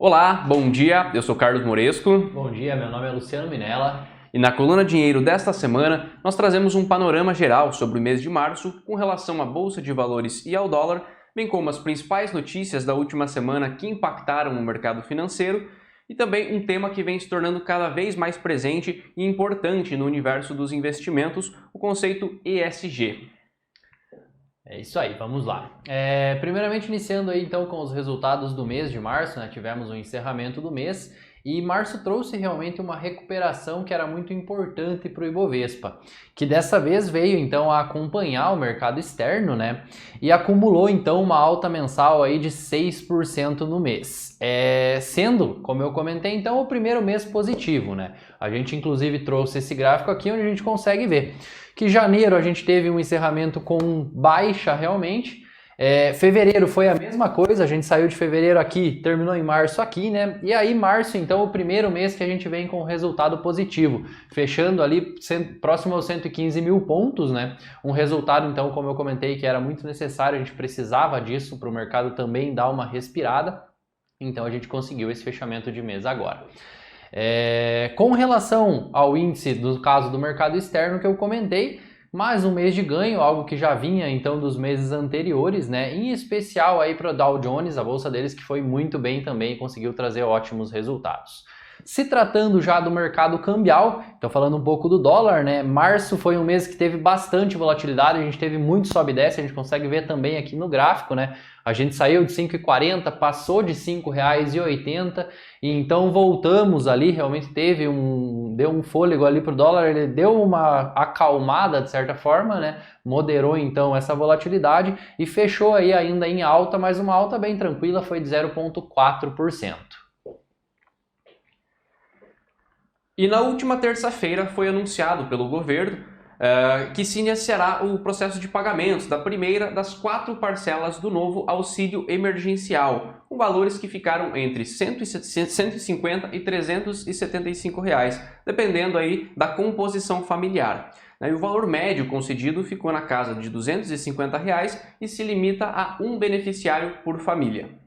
Olá, bom dia, eu sou Carlos Moresco. Bom dia, meu nome é Luciano Minella. E na coluna Dinheiro desta semana, nós trazemos um panorama geral sobre o mês de março com relação à Bolsa de Valores e ao dólar, bem como as principais notícias da última semana que impactaram o mercado financeiro e também um tema que vem se tornando cada vez mais presente e importante no universo dos investimentos, o conceito ESG. É isso aí, vamos lá. Primeiramente iniciando aí então com os resultados do mês de março, né? Tivemos o encerramento do mês e março trouxe realmente uma recuperação que era muito importante para o Ibovespa, que dessa vez veio então a acompanhar o mercado externo, né? E acumulou então uma alta mensal aí de 6% no mês. Sendo, como eu comentei, então o primeiro mês positivo, né? A gente inclusive trouxe esse gráfico aqui onde a gente consegue ver que janeiro a gente teve um encerramento com baixa realmente, fevereiro foi a mesma coisa, a gente saiu de fevereiro aqui, terminou em março aqui, né? E aí março então o primeiro mês que a gente vem com resultado positivo, fechando ali próximo aos 115 mil pontos, né? Um resultado então, como eu comentei, que era muito necessário, a gente precisava disso para o mercado também dar uma respirada, então a gente conseguiu esse fechamento de mês agora. Com relação ao índice do caso do mercado externo que eu comentei, mais um mês de ganho, algo que já vinha então dos meses anteriores, né? Em especial aí para o Dow Jones, a bolsa deles que foi muito bem também, conseguiu trazer ótimos resultados. Se tratando já do mercado cambial, então falando um pouco do dólar, né? Março foi um mês que teve bastante volatilidade, a gente teve muito sobe e desce, a gente consegue ver também aqui no gráfico, né? A gente saiu de 5,40, passou de R$ 5,80 e então voltamos ali, realmente deu um fôlego ali para o dólar, ele deu uma acalmada de certa forma, né? Moderou então essa volatilidade e fechou aí ainda em alta, mas uma alta bem tranquila, foi de 0,4%. E na última terça-feira foi anunciado pelo governo que se iniciará o processo de pagamentos da primeira das 4 parcelas do novo auxílio emergencial, com valores que ficaram entre 150 e R$ 375, dependendo aí da composição familiar. E o valor médio concedido ficou na casa de R$ 250 e se limita a um beneficiário por família.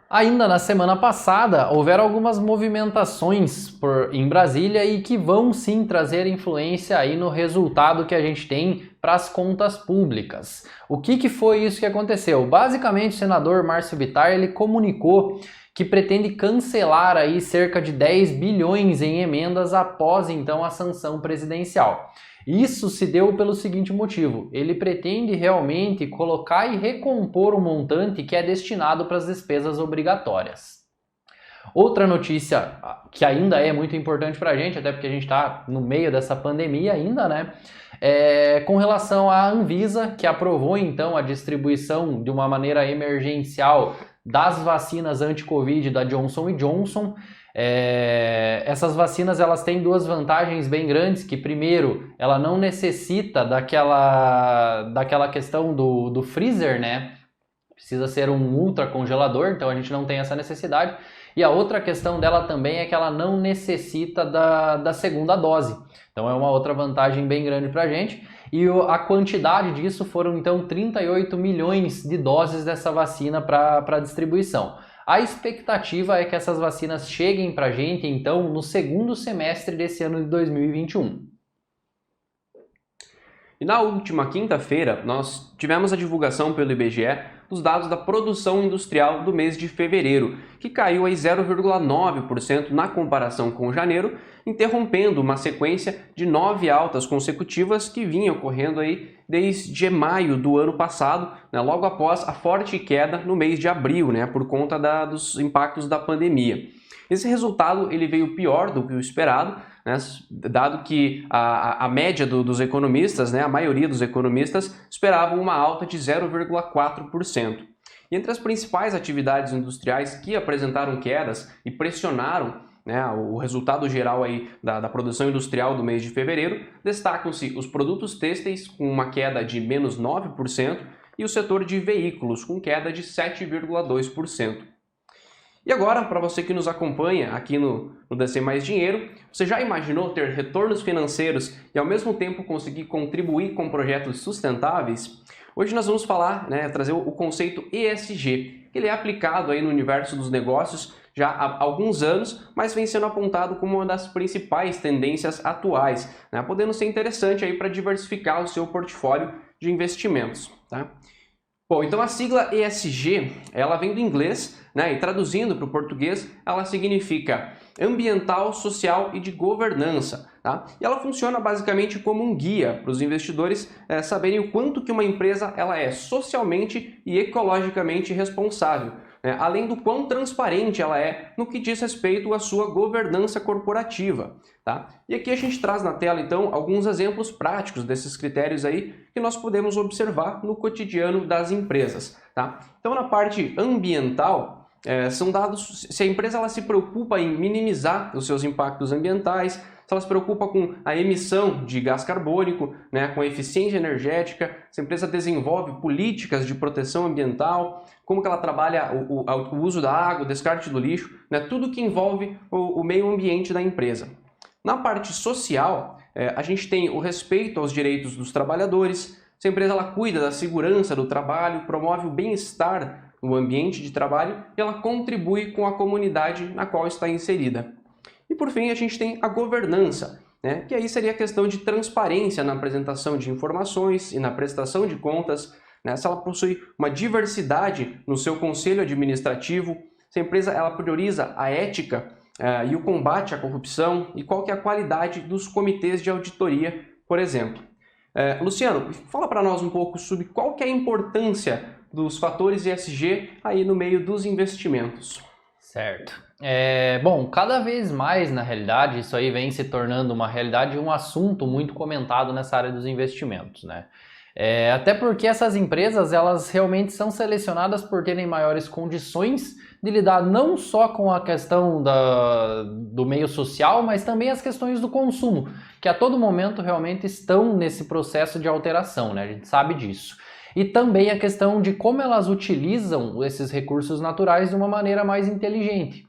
Ainda na semana passada, houveram algumas movimentações em Brasília e que vão sim trazer influência aí no resultado que a gente tem para as contas públicas. O que foi isso que aconteceu? Basicamente, o senador Márcio Bittar ele comunicou que pretende cancelar aí cerca de 10 bilhões em emendas após então a sanção presidencial. Isso se deu pelo seguinte motivo: ele pretende realmente colocar e recompor o montante que é destinado para as despesas obrigatórias. Outra notícia que ainda é muito importante para a gente, até porque a gente está no meio dessa pandemia ainda, né? Com relação à Anvisa, que aprovou então a distribuição de uma maneira emergencial das vacinas anti-Covid da Johnson & Johnson. Essas vacinas elas têm duas vantagens bem grandes, que primeiro, ela não necessita daquela questão do freezer, né? Precisa ser um ultra congelador, então a gente não tem essa necessidade. E a outra questão dela também é que ela não necessita da segunda dose. Então é uma outra vantagem bem grande para a gente. E a quantidade disso foram então 38 milhões de doses dessa vacina para distribuição. A expectativa é que essas vacinas cheguem para a gente, então, no segundo semestre desse ano de 2021. E na última quinta-feira, nós tivemos a divulgação pelo IBGE dos dados da produção industrial do mês de fevereiro, que caiu aí 0,9% na comparação com janeiro, interrompendo uma sequência de 9 altas consecutivas que vinha ocorrendo aí desde maio do ano passado, né, logo após a forte queda no mês de abril, né, por conta dos impactos da pandemia. Esse resultado ele veio pior do que o esperado, né, dado que a média dos economistas, né, a maioria dos economistas, esperavam uma alta de 0,4%. E entre as principais atividades industriais que apresentaram quedas e pressionaram, né, o resultado geral aí da produção industrial do mês de fevereiro, destacam-se os produtos têxteis com uma queda de menos 9% e o setor de veículos com queda de 7,2%. E agora, para você que nos acompanha aqui no DC Mais Dinheiro, você já imaginou ter retornos financeiros e ao mesmo tempo conseguir contribuir com projetos sustentáveis? Hoje nós vamos falar, trazer o conceito ESG, que ele é aplicado aí no universo dos negócios já há alguns anos, mas vem sendo apontado como uma das principais tendências atuais, podendo ser interessante aí para diversificar o seu portfólio de investimentos. Tá? Bom, então a sigla ESG, ela vem do inglês, e traduzindo para o português, ela significa ambiental, social e de governança. Tá? E ela funciona basicamente como um guia para os investidores saberem o quanto que uma empresa ela é socialmente e ecologicamente responsável, além do quão transparente ela é no que diz respeito à sua governança corporativa. Tá? E aqui a gente traz na tela, então, alguns exemplos práticos desses critérios aí que nós podemos observar no cotidiano das empresas. Tá? Então, na parte ambiental, são dados se a empresa ela se preocupa em minimizar os seus impactos ambientais, se ela se preocupa com a emissão de gás carbônico, com a eficiência energética, se a empresa desenvolve políticas de proteção ambiental, como que ela trabalha o uso da água, o descarte do lixo, tudo que envolve o meio ambiente da empresa. Na parte social, a gente tem o respeito aos direitos dos trabalhadores, se a empresa ela cuida da segurança do trabalho, promove o bem-estar no ambiente de trabalho e ela contribui com a comunidade na qual está inserida. E por fim, a gente tem a governança, que aí seria a questão de transparência na apresentação de informações e na prestação de contas, se ela possui uma diversidade no seu conselho administrativo, se a empresa ela prioriza a ética e o combate à corrupção e qual que é a qualidade dos comitês de auditoria, por exemplo. Luciano, fala para nós um pouco sobre qual que é a importância dos fatores ESG aí no meio dos investimentos. Certo. Bom, cada vez mais, na realidade, isso aí vem se tornando uma realidade e um assunto muito comentado nessa área dos investimentos, né? Até porque essas empresas, elas realmente são selecionadas por terem maiores condições de lidar não só com a questão do meio social, mas também as questões do consumo, que a todo momento realmente estão nesse processo de alteração, né? A gente sabe disso. E também a questão de como elas utilizam esses recursos naturais de uma maneira mais inteligente.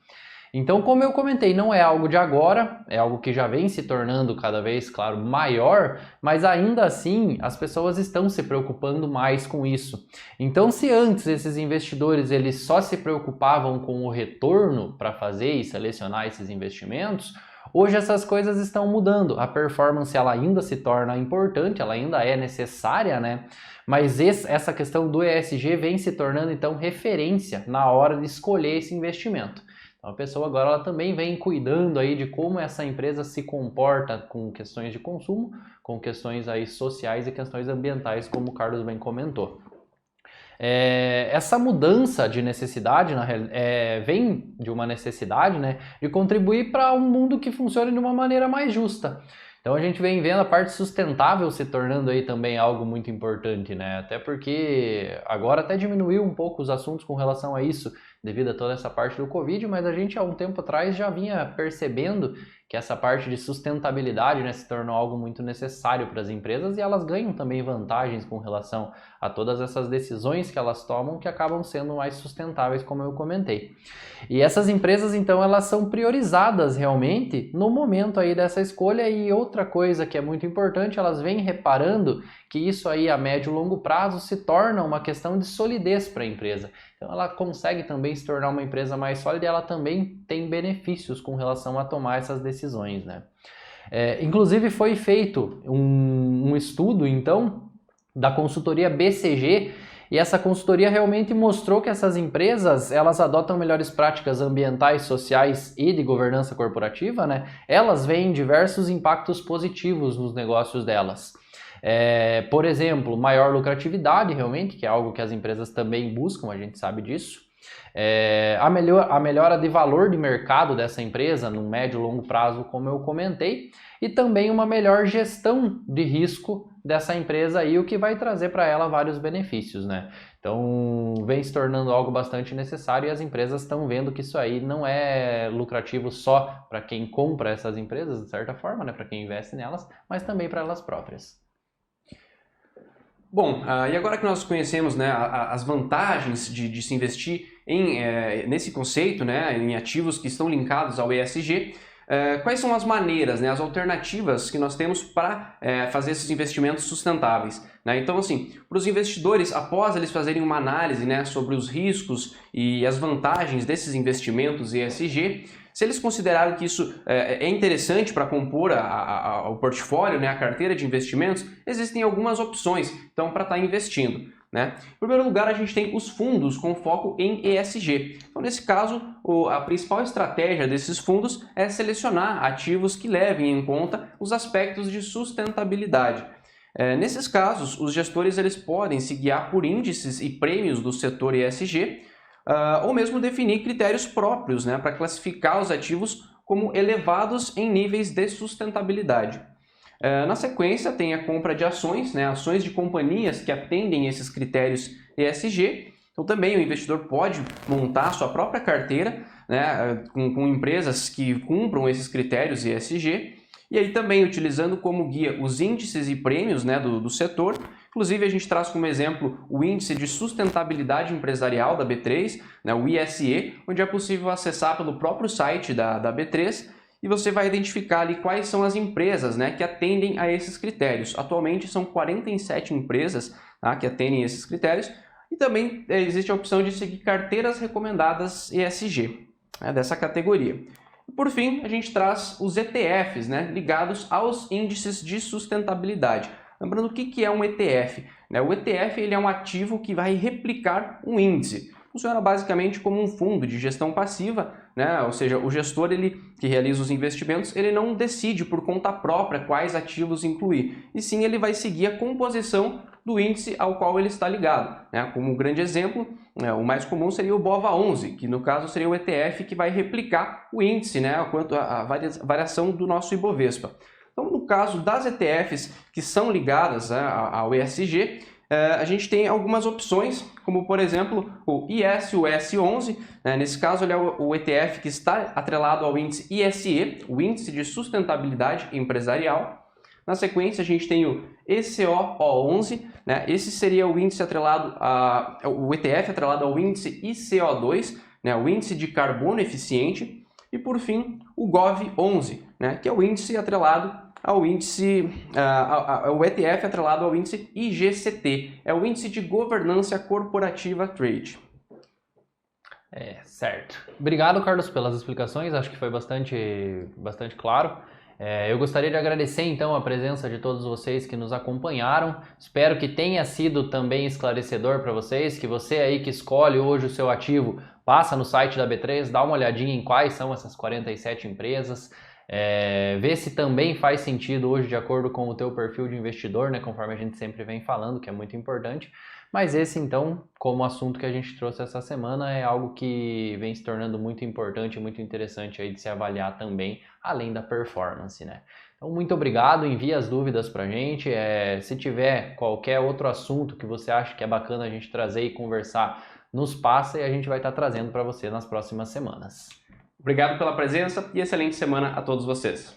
Então, como eu comentei, não é algo de agora, é algo que já vem se tornando cada vez, claro, maior, mas ainda assim as pessoas estão se preocupando mais com isso. Então, se antes esses investidores eles só se preocupavam com o retorno para fazer e selecionar esses investimentos, hoje essas coisas estão mudando. A performance ela ainda se torna importante, ela ainda é necessária, né? Mas essa questão do ESG vem se tornando então referência na hora de escolher esse investimento. Então a pessoa agora ela também vem cuidando aí de como essa empresa se comporta com questões de consumo, com questões aí sociais e questões ambientais, como o Carlos bem comentou. Essa mudança de necessidade vem de uma necessidade, né, de contribuir para um mundo que funcione de uma maneira mais justa. Então a gente vem vendo a parte sustentável se tornando aí também algo muito importante, né? Até porque agora até diminuiu um pouco os assuntos com relação a isso, devido a toda essa parte do Covid, mas a gente há um tempo atrás já vinha percebendo que essa parte de sustentabilidade, né, se tornou algo muito necessário para as empresas e elas ganham também vantagens com relação a todas essas decisões que elas tomam que acabam sendo mais sustentáveis, como eu comentei. E essas empresas, então, elas são priorizadas realmente no momento aí dessa escolha. E outra coisa que é muito importante, elas vêm reparando que isso aí a médio e longo prazo se torna uma questão de solidez para a empresa. Então ela consegue também se tornar uma empresa mais sólida e ela também tem benefícios com relação a tomar essas decisões, né? Inclusive foi feito um estudo, então, da consultoria BCG, e essa consultoria realmente mostrou que essas empresas, elas adotam melhores práticas ambientais, sociais e de governança corporativa, né? Elas veem diversos impactos positivos nos negócios delas. Por exemplo, maior lucratividade realmente, que é algo que as empresas também buscam, a gente sabe disso. A melhora de valor de mercado dessa empresa no médio e longo prazo, como eu comentei, e também uma melhor gestão de risco dessa empresa aí, o que vai trazer para ela vários benefícios, né? Então vem se tornando algo bastante necessário e as empresas estão vendo que isso aí não é lucrativo só para quem compra essas empresas, de certa forma, né? Para quem investe nelas, mas também para elas próprias. Bom, e agora que nós conhecemos, né, as vantagens de se investir nesse conceito, né, em ativos que estão linkados ao ESG, Quais são as maneiras, né, as alternativas que nós temos para fazer esses investimentos sustentáveis? Né? Então, assim, para os investidores, após eles fazerem uma análise, né, sobre os riscos e as vantagens desses investimentos ESG, se eles considerarem que isso é interessante para compor o portfólio, né, a carteira de investimentos, existem algumas opções então, para estar investindo. Né? Em primeiro lugar, a gente tem os fundos com foco em ESG. Então, nesse caso, a principal estratégia desses fundos é selecionar ativos que levem em conta os aspectos de sustentabilidade. Nesses casos, os gestores eles podem se guiar por índices e prêmios do setor ESG, ou mesmo definir critérios próprios, né, para classificar os ativos como elevados em níveis de sustentabilidade. Na sequência, tem a compra de ações, né, ações de companhias que atendem esses critérios ESG. Então, também o investidor pode montar sua própria carteira, né, com empresas que cumpram esses critérios ESG. E aí também utilizando como guia os índices e prêmios, né, do setor. Inclusive, a gente traz como exemplo o Índice de Sustentabilidade Empresarial da B3, né, o ISE, onde é possível acessar pelo próprio site da B3 e você vai identificar ali quais são as empresas, né, que atendem a esses critérios. Atualmente são 47 empresas, tá, que atendem esses critérios e também existe a opção de seguir carteiras recomendadas ESG, né, dessa categoria. E por fim, a gente traz os ETFs, né, ligados aos índices de sustentabilidade. Lembrando o que é um ETF? O ETF ele é um ativo que vai replicar um índice. Funciona basicamente como um fundo de gestão passiva, né? Ou seja, o gestor que realiza os investimentos, ele não decide por conta própria quais ativos incluir, e sim ele vai seguir a composição do índice ao qual ele está ligado. Né? Como um grande exemplo, o mais comum seria o BOVA11, que no caso seria o ETF que vai replicar o índice, né? Quanto à variação do nosso Ibovespa. Então, no caso das ETFs que são ligadas ao ESG, a gente tem algumas opções, como por exemplo o ISUS11, né? Nesse caso ele é o ETF que está atrelado ao índice ISE, o Índice de Sustentabilidade Empresarial. Na sequência a gente tem o ECOO11, né? Esse seria o índice atrelado o ETF atrelado ao índice ICO2, né? O Índice de Carbono Eficiente. E por fim o GOV11, né? Que é o índice atrelado ao índice, o ETF atrelado ao índice IGCT, é o Índice de Governança Corporativa Trade. Certo. Obrigado, Carlos, pelas explicações, acho que foi bastante claro. Eu gostaria de agradecer, então, a presença de todos vocês que nos acompanharam. Espero que tenha sido também esclarecedor para vocês, que você aí que escolhe hoje o seu ativo, passa no site da B3, dá uma olhadinha em quais são essas 47 empresas, vê se também faz sentido hoje de acordo com o teu perfil de investidor, né, conforme a gente sempre vem falando, que é muito importante. Mas esse então, como assunto que a gente trouxe essa semana, é algo que vem se tornando muito importante e muito interessante aí de se avaliar também, além da performance, né? Então, muito obrigado, envie as dúvidas pra gente, se tiver qualquer outro assunto que você acha que é bacana a gente trazer e conversar, nos passa e a gente vai estar trazendo para você nas próximas semanas. Obrigado pela presença e excelente semana a todos vocês.